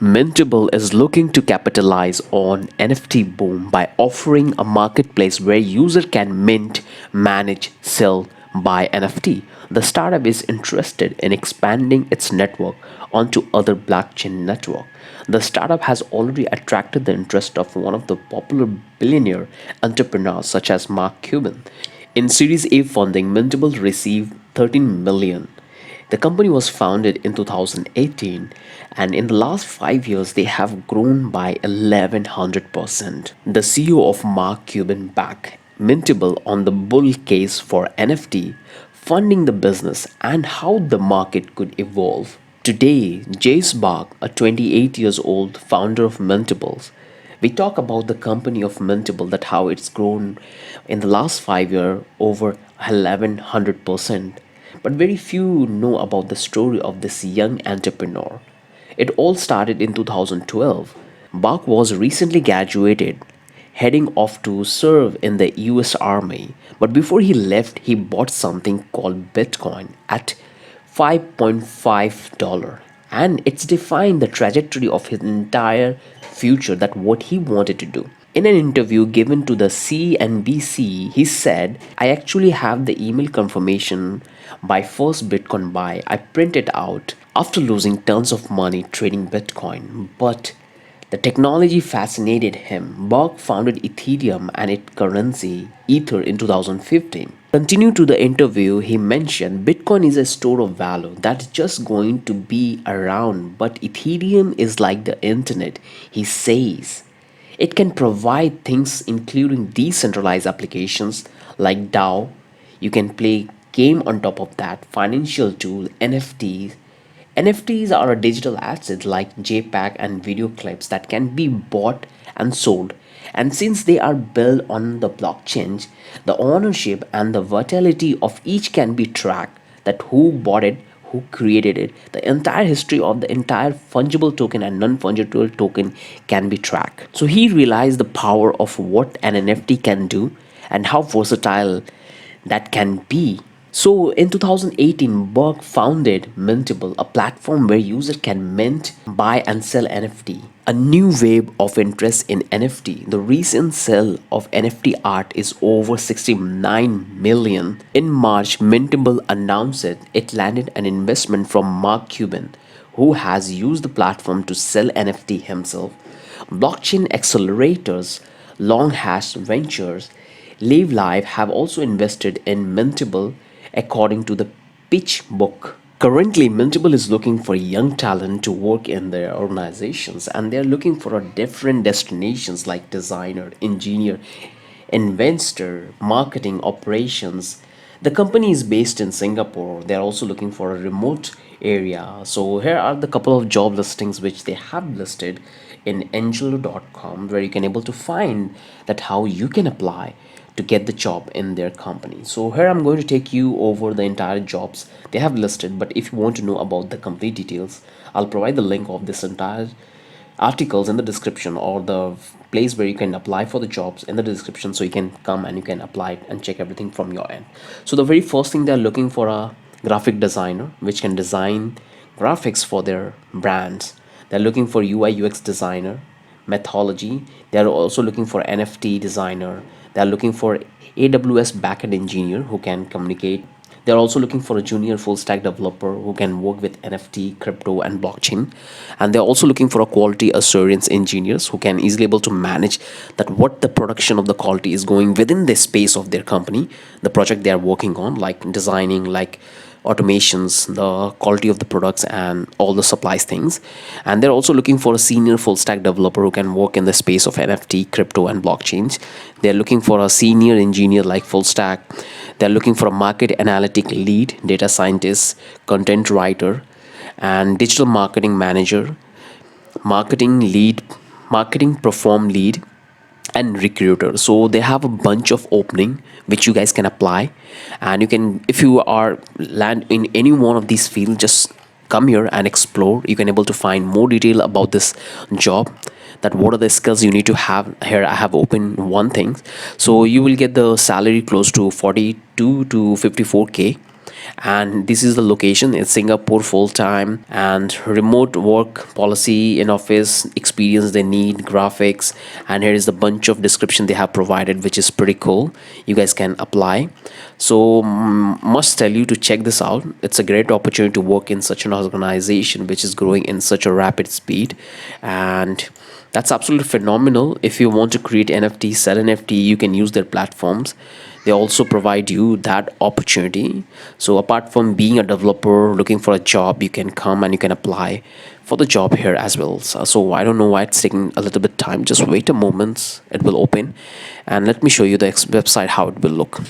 Mintable is looking to capitalize on NFT boom by offering a marketplace where user can mint, manage, sell, buy NFT. The startup is interested in expanding its network onto other blockchain network. The startup has already attracted the interest of one of the popular billionaire entrepreneurs such as Mark Cuban. In Series A funding, Mintable received 13 million. The company was founded in 2018, and in the last 5 years they have grown by 1100%. The CEO of Mark Cuban backed Mintable on the bull case for NFT, funding the business and how the market could evolve. Today, Jace Bach, a 28 years old founder of Mintables, we talk about the company of Mintable, that how it's grown in the last 5 years over 1100%. But very few know about the story of this young entrepreneur. It all started in 2012. Bach was recently graduated, heading off to serve in the US Army. But before he left, he bought something called Bitcoin at $5.5, and it's defined the trajectory of his entire future, that what he wanted to do. In an interview given to the CNBC, he said, I actually have the email confirmation by first Bitcoin buy. I print it out after losing tons of money trading Bitcoin, but the technology fascinated him. Bach founded Ethereum and its currency, Ether, in 2015. Continue to the interview, he mentioned Bitcoin is a store of value that's just going to be around, but Ethereum is like the internet, he says. It can provide things including decentralized applications like DAO. You can play game on top of that, financial tool, NFTs. NFTs are a digital asset like JPEG and video clips that can be bought and sold. And since they are built on the blockchain, the ownership and the volatility of each can be tracked, that who bought it, who created it, the entire history of the entire fungible token and non-fungible token can be tracked. So he realized the power of what an NFT can do and how versatile that can be. So in 2018, Berg founded Mintable, a platform where users can mint, buy and sell NFT. A new wave of interest in NFT. The recent sale of NFT art is over 69 million. In March, Mintable announced it landed an investment from Mark Cuban, who has used the platform to sell NFT himself. Blockchain accelerators, Longhash Ventures, Live Live have also invested in Mintable according to the pitch book. Currently, Mintable is looking for young talent to work in their organizations, and they're looking for a different destinations like designer, engineer, investor, marketing, operations. The company is based in Singapore. They're also looking for a remote area. So here are the couple of job listings which they have listed in angelo.com, where you can able to find that how you can apply to get the job in their company. So here I'm going to take you over the entire jobs they have listed, but if you want to know about the complete details, I'll provide the link of this entire articles in the description, or the place where you can apply for the jobs in the description, so you can come and you can apply and check everything from your end. So the very first thing, they're looking for a graphic designer which can design graphics for their brands. They're looking for UI UX designer, methodology. They're also looking for NFT designer. They're looking for AWS backend engineer who can communicate. They're also looking for a junior full stack developer who can work with NFT, crypto, and blockchain. And they're also looking for a quality assurance engineers who can easily able to manage that what the production of the quality is going within the space of their company, the project they are working on, like designing, like automations, the quality of the products, and all the supplies things. And they're also looking for a senior full stack developer who can work in the space of NFT, crypto, and blockchains. They're looking for a senior engineer like full stack. They're looking for a market analytic lead, data scientist, content writer, and digital marketing manager, marketing lead, marketing perform lead, and recruiter. So they have a bunch of opening which you guys can apply, and you can, if you are land in any one of these fields, just come here and explore. You can able to find more detail about this job, that what are the skills you need to have. Here I have open one thing. So you will get the salary close to 42 to 54k, And this is the location. It's Singapore full time and remote work policy, in office experience they need, graphics, and here is the bunch of description they have provided, which is pretty cool. You guys can apply. So must tell you to check this out. It's a great opportunity to work in such an organization which is growing in such a rapid speed, and that's absolutely phenomenal. If you want to create NFT, sell NFT, you can use their platforms. They also provide you that opportunity. So apart from being a developer looking for a job, you can come and you can apply for the job here as well. So I don't know why it's taking a little bit time. Just wait a moment, it will open, and let me show you the website how it will look.